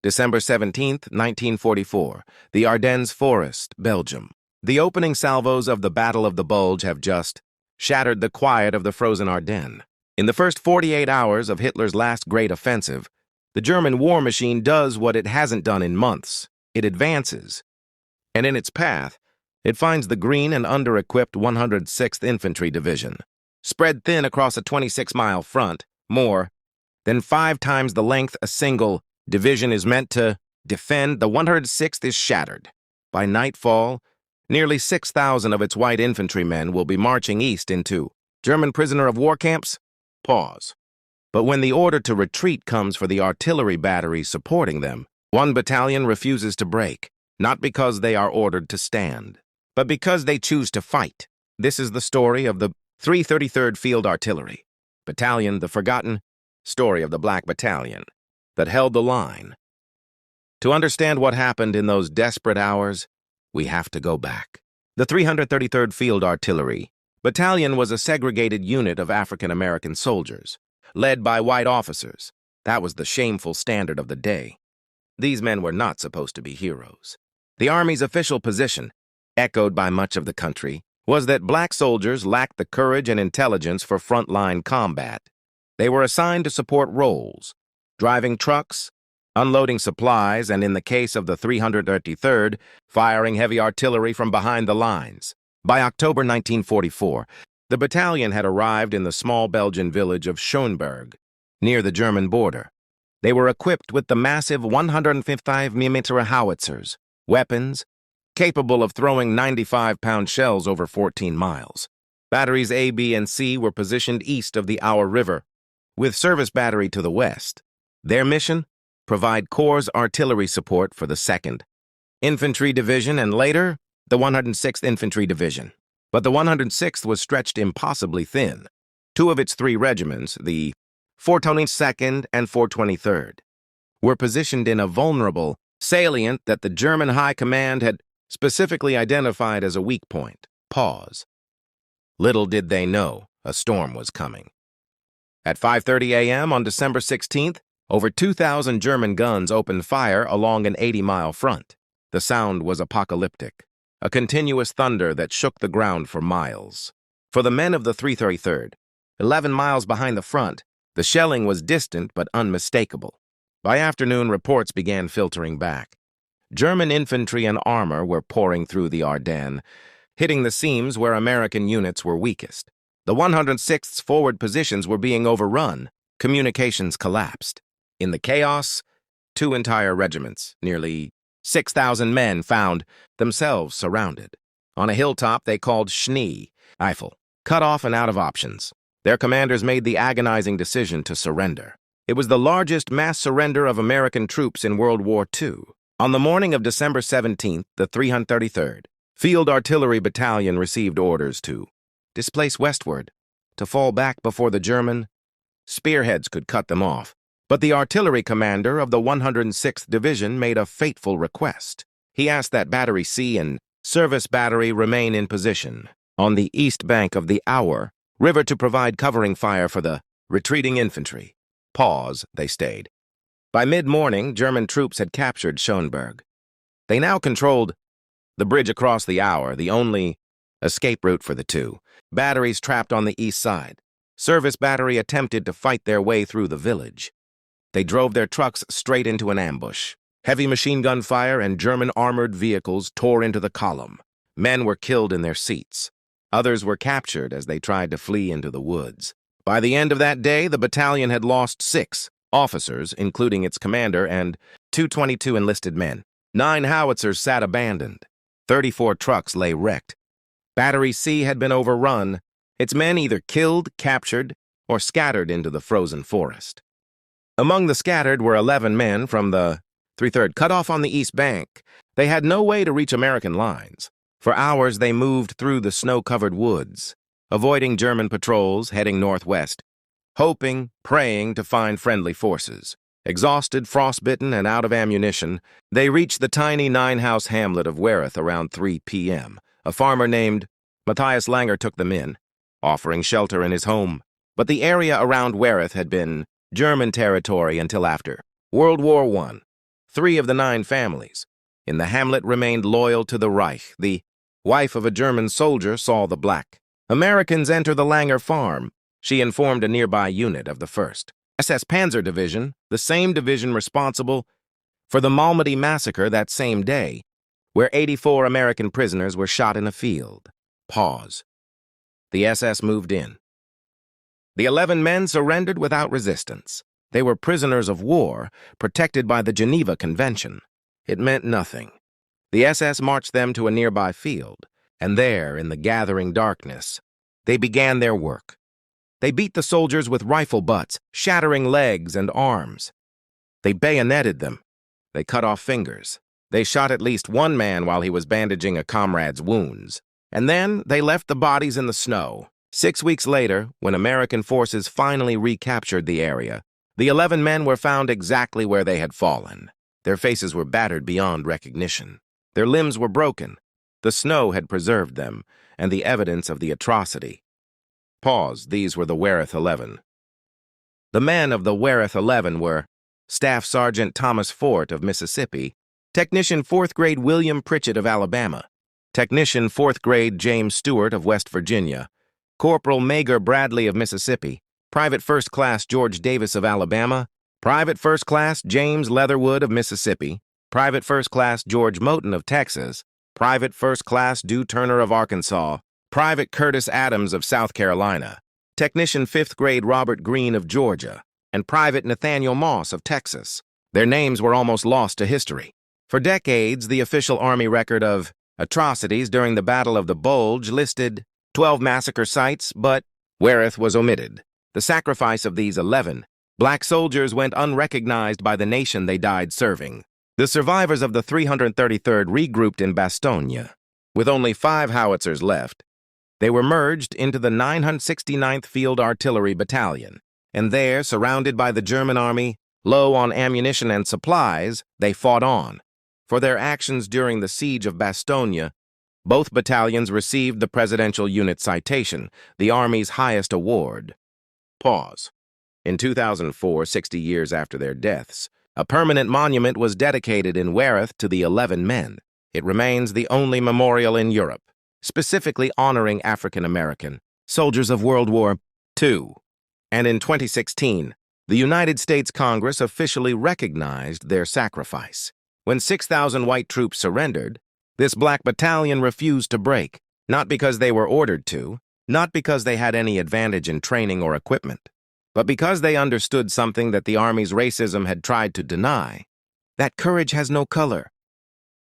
December 17, 1944, the Ardennes Forest, Belgium. The opening salvos of the Battle of the Bulge have just shattered the quiet of the frozen Ardennes. In the first 48 hours of Hitler's last great offensive, the German war machine does what it hasn't done in months. It advances. And in its path, it finds the green and under-equipped 106th Infantry Division, spread thin across a 26-mile front, more than 5 times the length a single division is meant to defend. The 106th is shattered. By nightfall, nearly 6,000 of its white infantrymen will be marching east into German prisoner of war camps. Pause. But when the order to retreat comes for the artillery batteries supporting them, one battalion refuses to break, not because they are ordered to stand, but because they choose to fight. This is the story of the 333rd Field Artillery Battalion, the forgotten story of the Black Battalion that held the line. To understand what happened in those desperate hours, we have to go back. The 333rd Field Artillery Battalion was a segregated unit of African-American soldiers, led by white officers. That was the shameful standard of the day. These men were not supposed to be heroes. The Army's official position, echoed by much of the country, was that black soldiers lacked the courage and intelligence for frontline combat. They were assigned to support roles, driving trucks, unloading supplies, and in the case of the 333rd, firing heavy artillery from behind the lines. By October 1944, the battalion had arrived in the small Belgian village of Schoenberg, near the German border. They were equipped with the massive 155mm howitzers, weapons capable of throwing 95-pound shells over 14 miles. Batteries A, B, and C were positioned east of the Our River, with Service Battery to the west. Their mission? Provide Corps artillery support for the 2nd Infantry Division and later, the 106th Infantry Division. But the 106th was stretched impossibly thin. 2 of its 3 regiments, the 422nd and 423rd, were positioned in a vulnerable salient that the German High Command had specifically identified as a weak point. Pause. Little did they know a storm was coming. At 5:30 a.m. on December 16th, over 2,000 German guns opened fire along an 80-mile front. The sound was apocalyptic, a continuous thunder that shook the ground for miles. For the men of the 333rd, 11 miles behind the front, the shelling was distant but unmistakable. By afternoon, reports began filtering back. German infantry and armor were pouring through the Ardennes, hitting the seams where American units were weakest. The 106th's forward positions were being overrun. Communications collapsed. In the chaos, 2 entire regiments, nearly 6,000 men, found themselves surrounded. On a hilltop they called Schnee, Eifel, cut off and out of options. Their commanders made the agonizing decision to surrender. It was the largest mass surrender of American troops in World War II. On the morning of December 17th, the 333rd Field Artillery Battalion received orders to displace westward, to fall back before the German spearheads could cut them off. But the artillery commander of the 106th Division made a fateful request. He asked that Battery C and Service Battery remain in position on the east bank of the Our River to provide covering fire for the retreating infantry. Pause, they stayed. By mid-morning, German troops had captured Schoenberg. They now controlled the bridge across the Our, the only escape route for the 2 batteries trapped on the east side. Service Battery attempted to fight their way through the village. They drove their trucks straight into an ambush. Heavy machine gun fire and German armored vehicles tore into the column. Men were killed in their seats. Others were captured as they tried to flee into the woods. By the end of that day, the battalion had lost 6 officers, including its commander, and 222 enlisted men. 9 howitzers sat abandoned. 34 trucks lay wrecked. Battery C had been overrun, its men either killed, captured, or scattered into the frozen forest. Among the scattered were 11 men from the 333rd, cut off on the east bank. They had no way to reach American lines. For hours they moved through the snow-covered woods, avoiding German patrols heading northwest, hoping, praying to find friendly forces. Exhausted, frostbitten, and out of ammunition, they reached the tiny 9-house hamlet of Wereth around 3 p.m. A farmer named Matthias Langer took them in, offering shelter in his home. But the area around Wereth had been German territory until after World War I. 3 of the 9 families in the hamlet remained loyal to the Reich. The wife of a German soldier saw the black Americans enter the Langer farm. She informed a nearby unit of the 1st SS Panzer Division, the same division responsible for the Malmedy massacre that same day, where 84 American prisoners were shot in a field. Pause. The SS moved in. The 11 men surrendered without resistance. They were prisoners of war, protected by the Geneva Convention. It meant nothing. The SS marched them to a nearby field, and there, in the gathering darkness, they began their work. They beat the soldiers with rifle butts, shattering legs and arms. They bayoneted them. They cut off fingers. They shot at least one man while he was bandaging a comrade's wounds. And then they left the bodies in the snow. 6 weeks later, when American forces finally recaptured the area, the 11 men were found exactly where they had fallen. Their faces were battered beyond recognition. Their limbs were broken. The snow had preserved them, and the evidence of the atrocity. Pause. These were the Wereth 11. The men of the Wereth 11 were Staff Sergeant Thomas Fort of Mississippi, Technician 4th Grade William Pritchett of Alabama, Technician 4th Grade James Stewart of West Virginia, Corporal Mager Bradley of Mississippi, Private First Class George Davis of Alabama, Private First Class James Leatherwood of Mississippi, Private First Class George Moten of Texas, Private First Class Dew Turner of Arkansas, Private Curtis Adams of South Carolina, Technician 5th Grade Robert Green of Georgia, and Private Nathaniel Moss of Texas. Their names were almost lost to history. For decades, the official Army record of atrocities during the Battle of the Bulge listed 12 massacre sites, but Wereth was omitted. The sacrifice of these 11 black soldiers went unrecognized by the nation they died serving. The survivors of the 333rd regrouped in Bastogne. With only 5 howitzers left, they were merged into the 969th Field Artillery Battalion, and there, surrounded by the German army, low on ammunition and supplies, they fought on. For their actions during the siege of Bastogne, both battalions received the Presidential Unit Citation, the Army's highest award. Pause. In 2004, 60 years after their deaths, a permanent monument was dedicated in Wereth to the 11 men. It remains the only memorial in Europe, specifically honoring African American soldiers of World War II. And in 2016, the United States Congress officially recognized their sacrifice. When 6,000 white troops surrendered, this black battalion refused to break, not because they were ordered to, not because they had any advantage in training or equipment, but because they understood something that the Army's racism had tried to deny. That courage has no color,